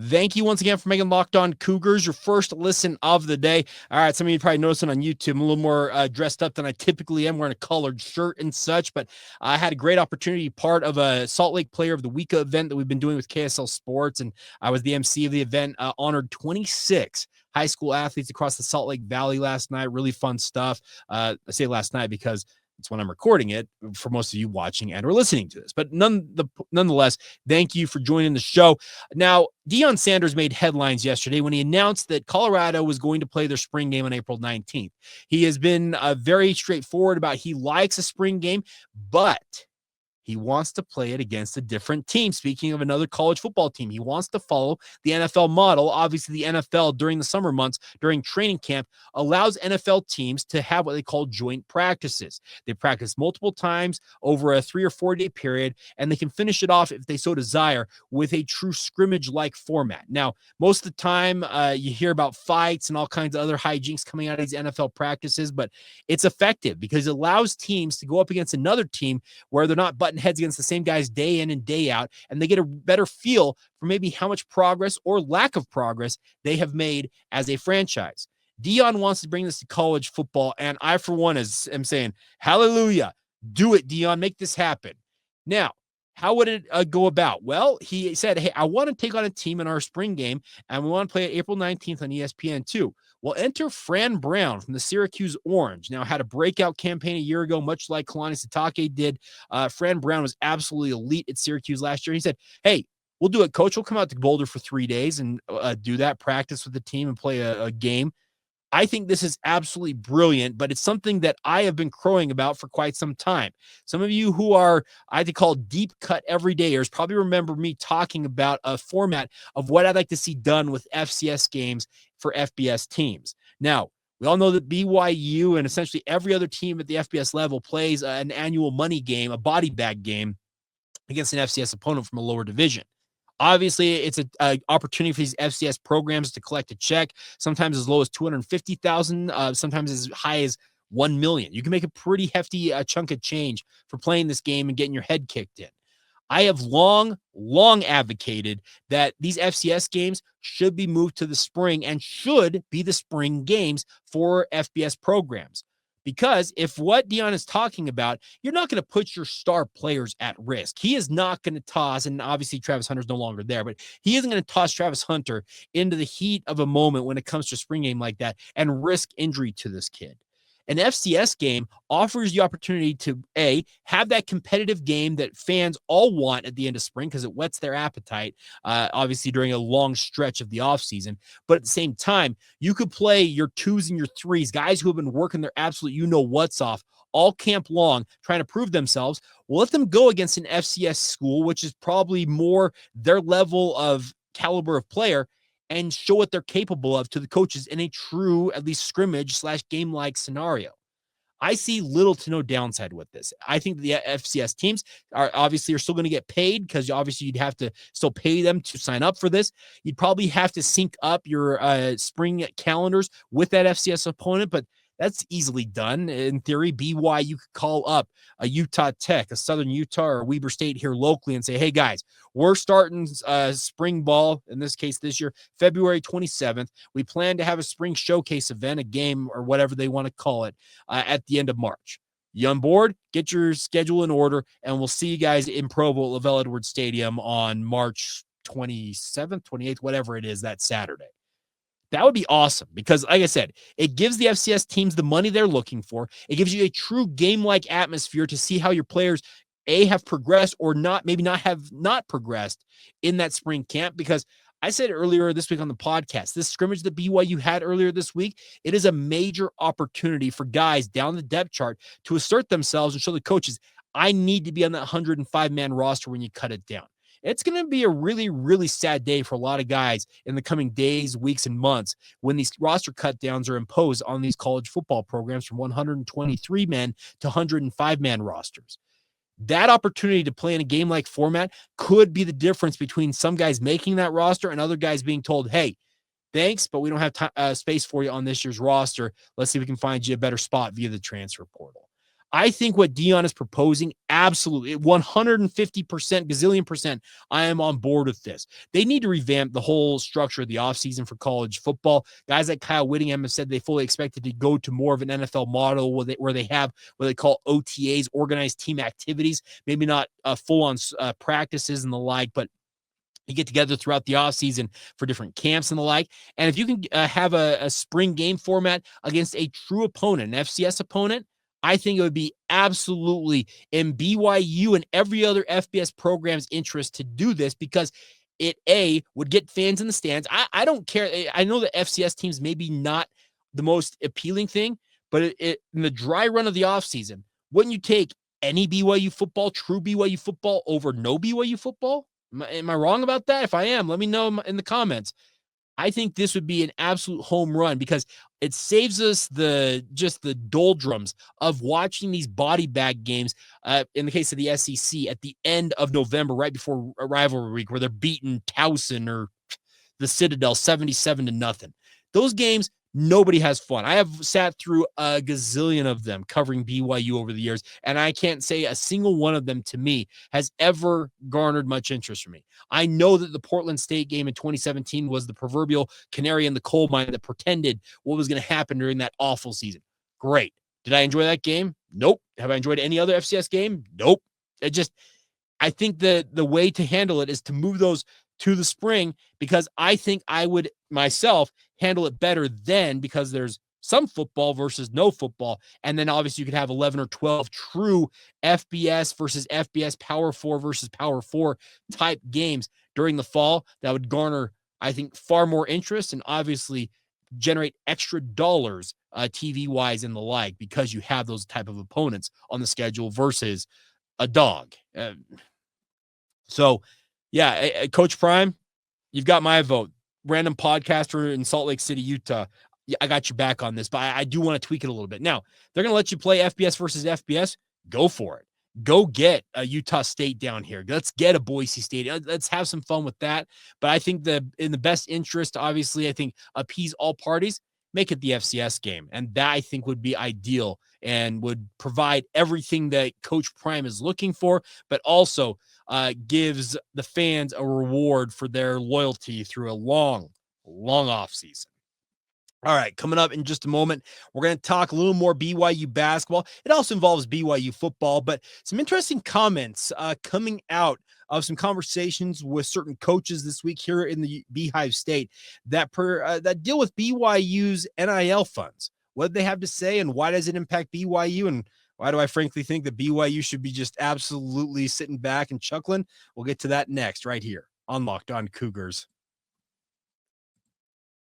Thank you once again for making Locked On Cougars your first listen of the day. All right, some of you probably noticed it on YouTube. I'm a little more dressed up than I typically am, wearing a collared shirt and such, but I had a great opportunity, part of a Salt Lake Player of the Week event that we've been doing with KSL Sports, and I was the MC of the event, honored 26 high school athletes across the Salt Lake Valley last night. Really fun stuff. I say last night because it's when I'm recording it for most of you watching and or listening to this. But nonetheless, thank you for joining the show. Now, Deion Sanders made headlines yesterday when he announced that Colorado was going to play their spring game on April 19th. He has been very straightforward about he likes a spring game, but he wants to play it against a different team. Speaking of another college football team, he wants to follow the NFL model. Obviously, the NFL during the summer months, during training camp, allows NFL teams to have what they call joint practices. They practice multiple times over a 3 or 4 day period, and they can finish it off if they so desire with a true scrimmage-like format. Now, most of the time, you hear about fights and all kinds of other hijinks coming out of these NFL practices, but it's effective because it allows teams to go up against another team where they're not butting heads against the same guys day in and day out, and they get a better feel for maybe how much progress or lack of progress they have made as a franchise. Deion wants to bring this to college football, and I, for one, am saying, hallelujah, do it, Deion, make this happen. Now, how would it go about? Well, he said, hey, I want to take on a team in our spring game, and we want to play it April 19th on ESPN2. Well, enter Fran Brown from the Syracuse Orange. Now, had a breakout campaign a year ago, much like Kalani Sitake did. Fran Brown was absolutely elite at Syracuse last year. He said, hey, we'll do it, coach. We'll come out to Boulder for 3 days and do that, practice with the team and play a game. I think this is absolutely brilliant, but it's something that I have been crowing about for quite some time. Some of you who are, I call deep cut everydayers probably remember me talking about a format of what I'd like to see done with FCS games for FBS teams. Now, we all know that BYU and essentially every other team at the FBS level plays an annual money game, a body bag game against an FCS opponent from a lower division. Obviously, it's an opportunity for these FCS programs to collect a check, sometimes as low as $250,000, sometimes as high as $1 million. You can make a pretty hefty chunk of change for playing this game and getting your head kicked in. I have long advocated that these FCS games should be moved to the spring and should be the spring games for FBS programs. Because if what Deion is talking about, you're not going to put your star players at risk. He is not going to toss, and obviously Travis Hunter's no longer there, but he isn't going to toss Travis Hunter into the heat of a moment when it comes to a spring game like that and risk injury to this kid. An FCS game offers the opportunity to, A, have that competitive game that fans all want at the end of spring because it whets their appetite, obviously during a long stretch of the offseason. But at the same time, you could play your 2s and your 3s, guys who have been working their absolute you-know-what's off all camp long, trying to prove themselves. We'll let them go against an FCS school, which is probably more their level of caliber of player, and show what they're capable of to the coaches in a true, at least scrimmage/game-like scenario. I see little to no downside with this. I think the FCS teams are still going to get paid because obviously you'd have to still pay them to sign up for this. You'd probably have to sync up your spring calendars with that FCS opponent, but that's easily done. In theory, BYU could call up a Utah Tech, a Southern Utah, or Weber State here locally and say, hey, guys, we're starting spring ball, in this case this year, February 27th. We plan to have a spring showcase event, a game, or whatever they want to call it, at the end of March. You on board? Get your schedule in order, and we'll see you guys in Provo at LaVell Edwards Stadium on March 27th, 28th, whatever it is, that Saturday. That would be awesome because, like I said, it gives the FCS teams the money they're looking for. It gives you a true game-like atmosphere to see how your players, A, have progressed or not, maybe not have not progressed in that spring camp. Because I said earlier this week on the podcast, this scrimmage that BYU had earlier this week, it is a major opportunity for guys down the depth chart to assert themselves and show the coaches, I need to be on that 105-man roster when you cut it down. It's going to be a really, really sad day for a lot of guys in the coming days, weeks, and months when these roster cutdowns are imposed on these college football programs from 123 men to 105-man rosters. That opportunity to play in a game-like format could be the difference between some guys making that roster and other guys being told, hey, thanks, but we don't have space for you on this year's roster. Let's see if we can find you a better spot via the transfer portal. I think what Deion is proposing, absolutely 150%, gazillion percent, I am on board with this. They need to revamp the whole structure of the offseason for college football. Guys like Kyle Whittingham have said they fully expected to go to more of an NFL model where they have what they call OTAs, organized team activities, maybe not full-on practices and the like, but you get together throughout the offseason for different camps and the like. And if you can have a spring game format against a true opponent, an FCS opponent, I think it would be absolutely in BYU and every other FBS program's interest to do this because it, would get fans in the stands. I don't care. I know the FCS teams maybe not the most appealing thing, but in the dry run of the offseason, wouldn't you take any BYU football, true BYU football over no BYU football? Am I wrong about that? If I am, let me know in the comments. I think this would be an absolute home run because it saves us the doldrums of watching these body bag games. In the case of the SEC, at the end of November, right before a rivalry week, where they're beating Towson or the Citadel 77-0. Those games, nobody has fun. I have sat through a gazillion of them covering BYU over the years, and I can't say a single one of them to me has ever garnered much interest from me. I know that the Portland State game in 2017 was the proverbial canary in the coal mine that pretended what was going to happen during that awful season. Great. Did I enjoy that game? Nope. Have I enjoyed any other FCS game? Nope. I think the way to handle it is to move those to the spring because I think I would myself handle it better then because there's some football versus no football. And then obviously you could have 11 or 12 true FBS versus FBS Power 4 versus Power 4 type games during the fall that would garner, I think, far more interest and obviously generate extra dollars TV wise and the like because you have those type of opponents on the schedule versus a dog. So, yeah, Coach Prime, you've got my vote. Random podcaster in Salt Lake City, Utah. Yeah, I got you back on this, but I do want to tweak it a little bit. Now, they're going to let you play FBS versus FBS. Go for it. Go get a Utah State down here. Let's get a Boise State. Let's have some fun with that. But I think in the best interest, obviously, I think appease all parties, make it the FCS game. And that I think would be ideal and would provide everything that Coach Prime is looking for, but also gives the fans a reward for their loyalty through a long off season. All right, coming up in just a moment, we're going to talk a little more BYU basketball. It also involves BYU football, but some interesting comments coming out of some conversations with certain coaches this week here in the Beehive State that deal with BYU's NIL funds. What do they have to say, and why does it impact BYU, and why do I frankly think that BYU should be just absolutely sitting back and chuckling? We'll get to that next right here on Locked On Cougars.